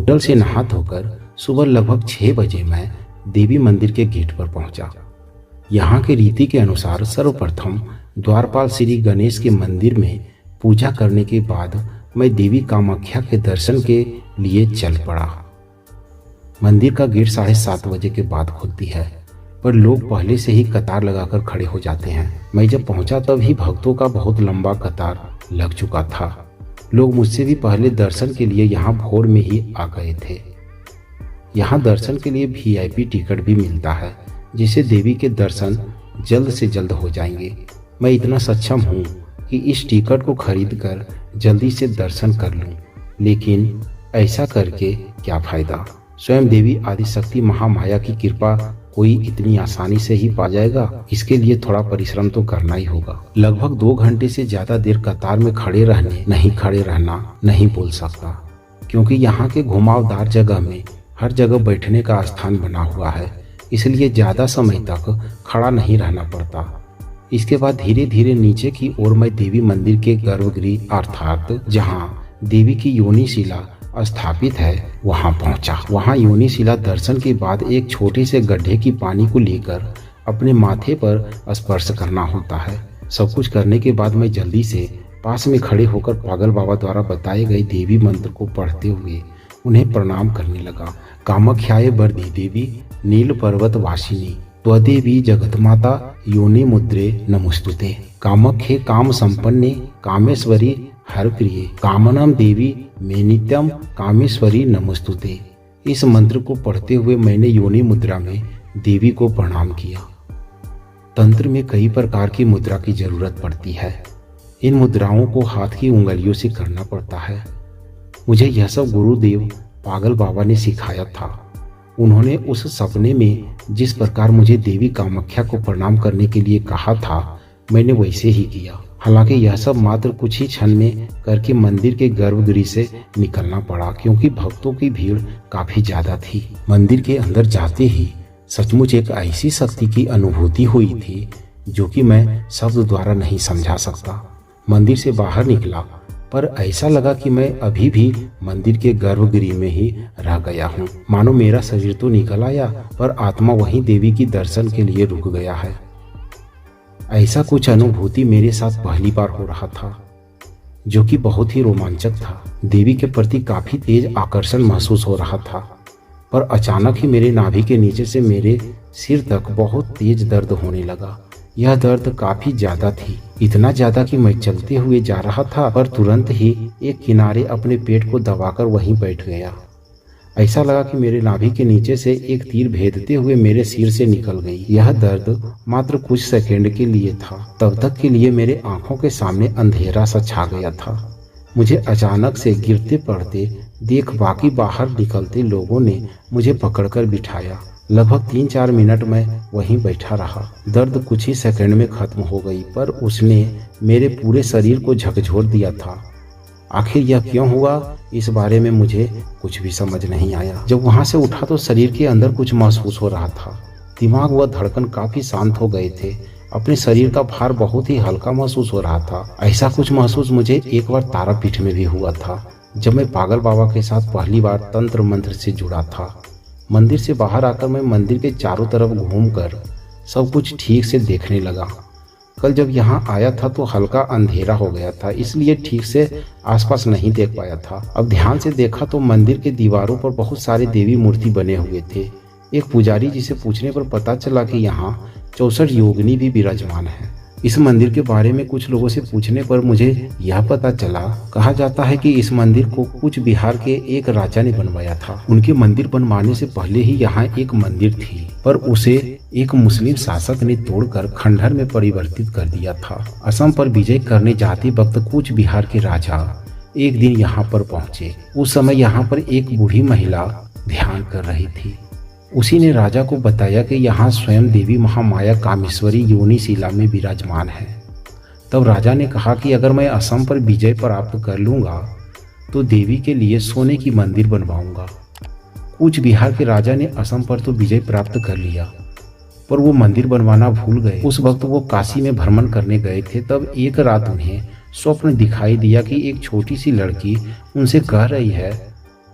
Hotel से नहा धोकर सुबह लगभग 6 बजे मैं देवी मंदिर के गेट पर पहुंचा। यहाँ के रीति के अनुसार सर्वप्रथम द्वारपाल श्री गणेश के मंदिर में पूजा करने के बाद मैं देवी कामाख्या के दर्शन के लिए चल पड़ा। मंदिर का गेट 7:30 बजे के बाद खुलती है, पर लोग पहले से ही कतार लगाकर खड़े हो जाते हैं। मैं जब पहुंचा तभी भक्तों का बहुत लंबा कतार लग चुका था। लोग मुझसे भी पहले दर्शन के लिए यहाँ भोर में ही आ गए थे। यहाँ दर्शन के लिए VIP टिकट भी मिलता है, जिससे देवी के दर्शन जल्द से जल्द हो जाएंगे। मैं इतना सक्षम हूँ कि इस टिकट को खरीद कर जल्दी से दर्शन कर लूँ, लेकिन ऐसा करके क्या फायदा। स्वयं देवी आदिशक्ति महामाया की कृपा कोई इतनी आसानी से ही पा जाएगा? इसके लिए थोड़ा परिश्रम तो करना ही होगा। लगभग 2 घंटे से ज्यादा देर कतार में खड़े रहना नहीं बोल सकता, क्योंकि यहाँ के घुमावदार जगह में हर जगह बैठने का स्थान बना हुआ है, इसलिए ज्यादा समय तक खड़ा नहीं रहना पड़ता। इसके बाद धीरे धीरे नीचे की ओर मैं देवी मंदिर के गर्भगृह अर्थात जहाँ देवी की योनि शिला स्थापित है वहां पहुंचा। वहां योनि शिला दर्शन के बाद एक छोटे से गड्ढे की पानी को लेकर अपने माथे पर स्पर्श करना होता है। सब कुछ करने के बाद मैं जल्दी से पास में खड़े होकर पागल बाबा द्वारा बताए गए देवी मंत्र को पढ़ते हुए उन्हें प्रणाम करने लगा। कामाख्याय वरदी देवी नील पर्वत वासिनी त्वदेवी जगतमाता योनि मुद्रे नमोस्तुते। कामाख्ये काम संपन्ने कामेश्वरी हर प्रिय कामनाम देवी में नित्यम कामेश्वरी नमोस्तुते। इस मंत्र को पढ़ते हुए मैंने योनि मुद्रा में देवी को प्रणाम किया। तंत्र में कई प्रकार की मुद्रा की जरूरत पड़ती है। इन मुद्राओं को हाथ की उंगलियों से करना पड़ता है। मुझे यह सब गुरुदेव पागल बाबा ने सिखाया था। उन्होंने उस सपने में जिस प्रकार मुझे देवी कामाख्या को प्रणाम करने के लिए कहा था, मैंने वैसे ही किया। हालांकि यह सब मात्र कुछ ही क्षण में करके मंदिर के गर्भगृह से निकलना पड़ा, क्योंकि भक्तों की भीड़ काफी ज्यादा थी। मंदिर के अंदर जाते ही सचमुच एक ऐसी शक्ति की अनुभूति हुई थी जो कि मैं शब्द द्वारा नहीं समझा सकता। मंदिर से बाहर निकला पर ऐसा लगा कि मैं अभी भी मंदिर के गर्भगृह में ही रह गया हूँ। मानो मेरा शरीर तो निकल आया पर आत्मा वहीं देवी की दर्शन के लिए रुक गया है। ऐसा कुछ अनुभूति मेरे साथ पहली बार हो रहा था, जो कि बहुत ही रोमांचक था। देवी के प्रति काफी तेज आकर्षण महसूस हो रहा था, पर अचानक ही मेरे नाभि के नीचे से मेरे सिर तक बहुत तेज दर्द होने लगा। यह दर्द काफी ज्यादा थी, इतना ज्यादा कि मैं चलते हुए जा रहा था पर तुरंत ही एक किनारे अपने पेट को दबाकर वहीं बैठ गया। ऐसा लगा कि मेरे नाभि के नीचे से एक तीर भेदते हुए मेरे सिर से निकल गई। यह दर्द मात्र कुछ सेकंड के लिए था। तब तक के लिए मेरे आंखों के सामने अंधेरा सा छा गया था। मुझे अचानक से गिरते पड़ते देख बाकी बाहर निकलते लोगों ने मुझे पकड़कर बिठाया। लगभग 3-4 मिनट में वहीं बैठा रहा। दर्द कुछ ही सेकंड में खत्म हो गई, पर उसने मेरे पूरे शरीर को झकझोर दिया था। आखिर यह क्यों हुआ, इस बारे में मुझे कुछ भी समझ नहीं आया। जब वहां से उठा तो शरीर के अंदर कुछ महसूस हो रहा था। दिमाग व धड़कन काफी शांत हो गए थे। अपने शरीर का भार बहुत ही हल्का महसूस हो रहा था। ऐसा कुछ महसूस मुझे एक बार तारापीठ में भी हुआ था, जब मैं पागल बाबा के साथ पहली बार तंत्र मंत्र से जुड़ा था। मंदिर से बाहर आकर मैं मंदिर के चारों तरफ घूमकर सब कुछ ठीक से देखने लगा। कल जब यहाँ आया था तो हल्का अंधेरा हो गया था, इसलिए ठीक से आसपास नहीं देख पाया था। अब ध्यान से देखा तो मंदिर के दीवारों पर बहुत सारे देवी मूर्ति बने हुए थे। एक पुजारी जी से पूछने पर पता चला कि यहाँ 64 योगिनी भी विराजमान है। इस मंदिर के बारे में कुछ लोगों से पूछने पर मुझे यह पता चला, कहा जाता है कि इस मंदिर को कूच बिहार के एक राजा ने बनवाया था। उनके मंदिर बनवाने से पहले ही यहाँ एक मंदिर थी, पर उसे एक मुस्लिम शासक ने तोड़कर खंडहर में परिवर्तित कर दिया था। असम पर विजय करने जाते वक्त कूच बिहार के राजा एक दिन यहाँ पर पहुंचे। उस समय यहाँ पर एक बूढ़ी महिला ध्यान कर रही थी। उसी ने राजा को बताया कि यहाँ स्वयं देवी महामाया कामेश्वरी योनि शिला में विराजमान है। तब राजा ने कहा कि अगर मैं असम पर विजय प्राप्त कर लूंगा तो देवी के लिए सोने की मंदिर बनवाऊंगा। कूच बिहार के राजा ने असम पर तो विजय प्राप्त कर लिया, पर वो मंदिर बनवाना भूल गए। उस वक्त वो काशी में भ्रमण करने गए थे। तब एक रात उन्हें स्वप्न दिखाई दिया कि एक छोटी सी लड़की उनसे कह रही है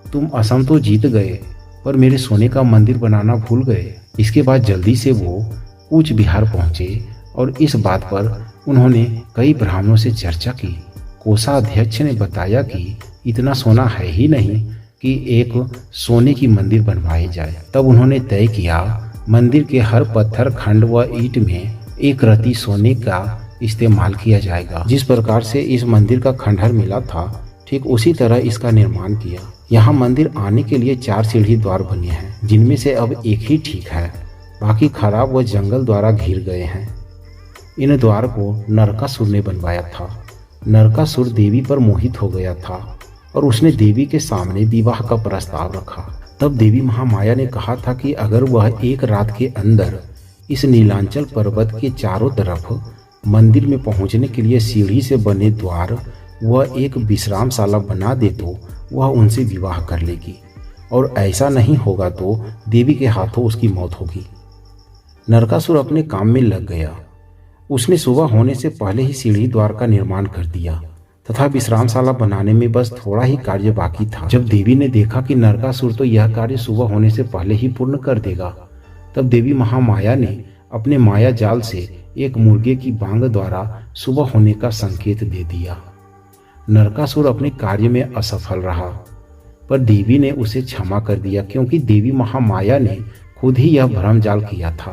तुम असम तो जीत गए, पर मेरे सोने का मंदिर बनाना भूल गए। इसके बाद जल्दी से वो कूच बिहार पहुंचे और इस बात पर उन्होंने कई ब्राह्मणों से चर्चा की। कोषाध्यक्ष ने बताया कि इतना सोना है ही नहीं कि एक सोने की मंदिर बनवाई जाए। तब उन्होंने तय किया मंदिर के हर पत्थर खंड व ईंट में एक रत्ती सोने का इस्तेमाल किया जाएगा। जिस प्रकार से इस मंदिर का खंडहर मिला था, ठीक उसी तरह इसका निर्माण किया। यहाँ मंदिर आने के लिए 4 सीढ़ी द्वार बने हैं, जिनमें से अब एक ही ठीक है, बाकी खराब व जंगल द्वारा घिर गए हैं। इन द्वार को नरकासुर ने बनवाया था। नरकासुर देवी पर मोहित हो गया था और उसने देवी के सामने विवाह का प्रस्ताव रखा। तब देवी महामाया ने कहा था कि अगर वह एक रात के अंदर इस नीलांचल पर्वत के चारों तरफ मंदिर में पहुंचने के लिए सीढ़ी से बने द्वार व एक विश्रामशाला बना दे तो वह उनसे विवाह कर लेगी, और ऐसा नहीं होगा तो देवी के हाथों उसकी मौत होगी। नरकासुर अपने काम में लग गया। उसने सुबह होने से पहले ही सीढ़ी द्वार का निर्माण कर दिया तथा विश्रामशाला बनाने में बस थोड़ा ही कार्य बाकी था। जब देवी ने देखा कि नरकासुर तो यह कार्य सुबह होने से पहले ही पूर्ण कर देगा, तब देवी महामाया ने अपने माया जाल से एक मुर्गे की बांग द्वारा सुबह होने का संकेत दे दिया। नरकासुर अपने कार्य में असफल रहा, पर देवी ने उसे क्षमा कर दिया, क्योंकि देवी महामाया ने खुद ही यह भ्रम जाल किया था।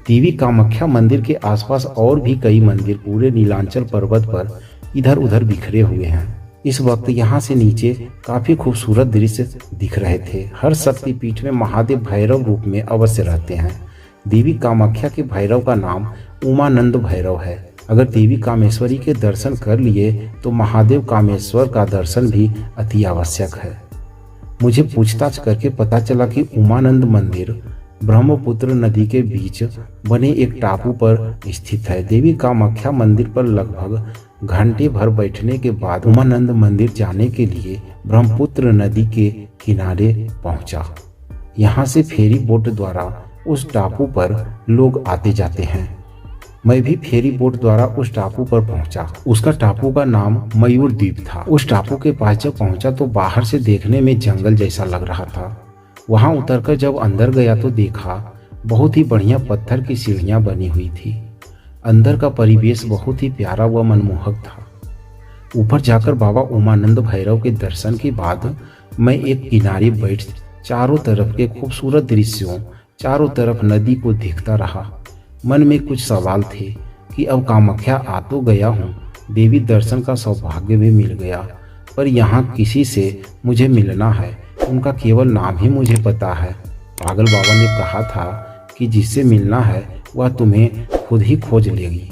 देवी कामाख्या मंदिर के आसपास और भी कई मंदिर पूरे नीलांचल पर्वत पर इधर उधर बिखरे हुए हैं। इस वक्त यहाँ से नीचे काफी खूबसूरत दृश्य दिख रहे थे। हर शक्ति पीठ में महादेव भैरव रूप में अवश्य रहते हैं। देवी कामाख्या के भैरव का नाम उमानंद भैरव है। अगर देवी कामेश्वरी के दर्शन कर लिए तो महादेव कामेश्वर का दर्शन भी अति आवश्यक है। मुझे पूछताछ करके पता चला कि उमानंद मंदिर ब्रह्मपुत्र नदी के बीच बने एक टापू पर स्थित है। देवी कामाख्या मंदिर पर लगभग घंटे भर बैठने के बाद उमानंद मंदिर जाने के लिए ब्रह्मपुत्र नदी के किनारे पहुंचा। यहाँ से फेरी बोट द्वारा उस टापू पर लोग आते जाते हैं। मैं भी फेरी बोट द्वारा उस टापू पर पहुंचा। उसका टापू का नाम मयूर द्वीप था। उस टापू के पास जब पहुंचा तो बाहर से देखने में जंगल जैसा लग रहा था। वहां उतरकर जब अंदर गया तो देखा बहुत ही बढ़िया पत्थर की सीढ़ियां बनी हुई थी। अंदर का परिवेश बहुत ही प्यारा व मनमोहक था। ऊपर जाकर बाबा उमानंद भैरव के दर्शन के बाद मैं एक किनारे बैठ चारों तरफ के खूबसूरत दृश्यों, चारों तरफ नदी को देखता रहा। मन में कुछ सवाल थे कि अब कामाख्या आ तो गया हूँ, देवी दर्शन का सौभाग्य भी मिल गया, पर यहाँ किसी से मुझे मिलना है, उनका केवल नाम ही मुझे पता है। पागल बाबा ने कहा था कि जिससे मिलना है वह तुम्हें खुद ही खोज लेगी।